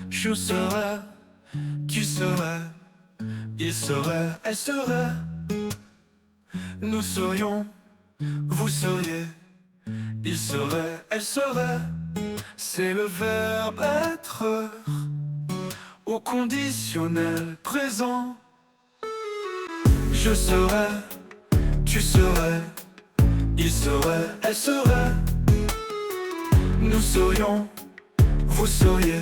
Je serais, tu serais, il serait, elle serait. Nous serions, vous seriez, il serait, elle serait. C'est le verbe être au conditionnel présent. Je serais, tu serais, il serait, elle serait. Nous serions, vous seriez,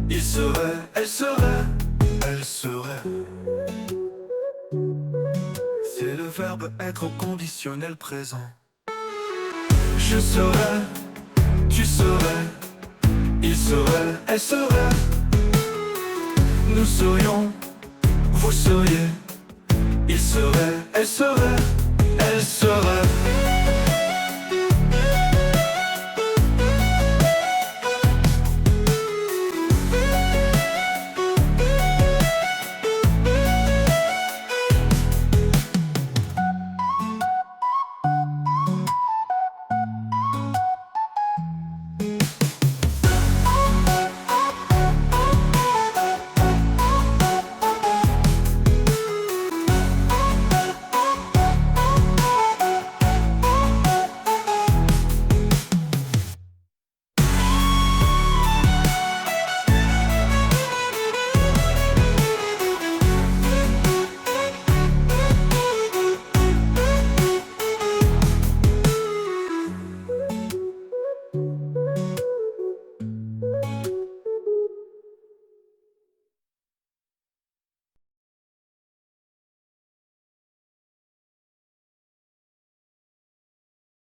il serait, elle serait, elle serait. C'est le verbe être au conditionnel présent. Je serais, tu serais, il serait, elle serait. Nous serions, vous seriez, il serait, elle serait, elle serait.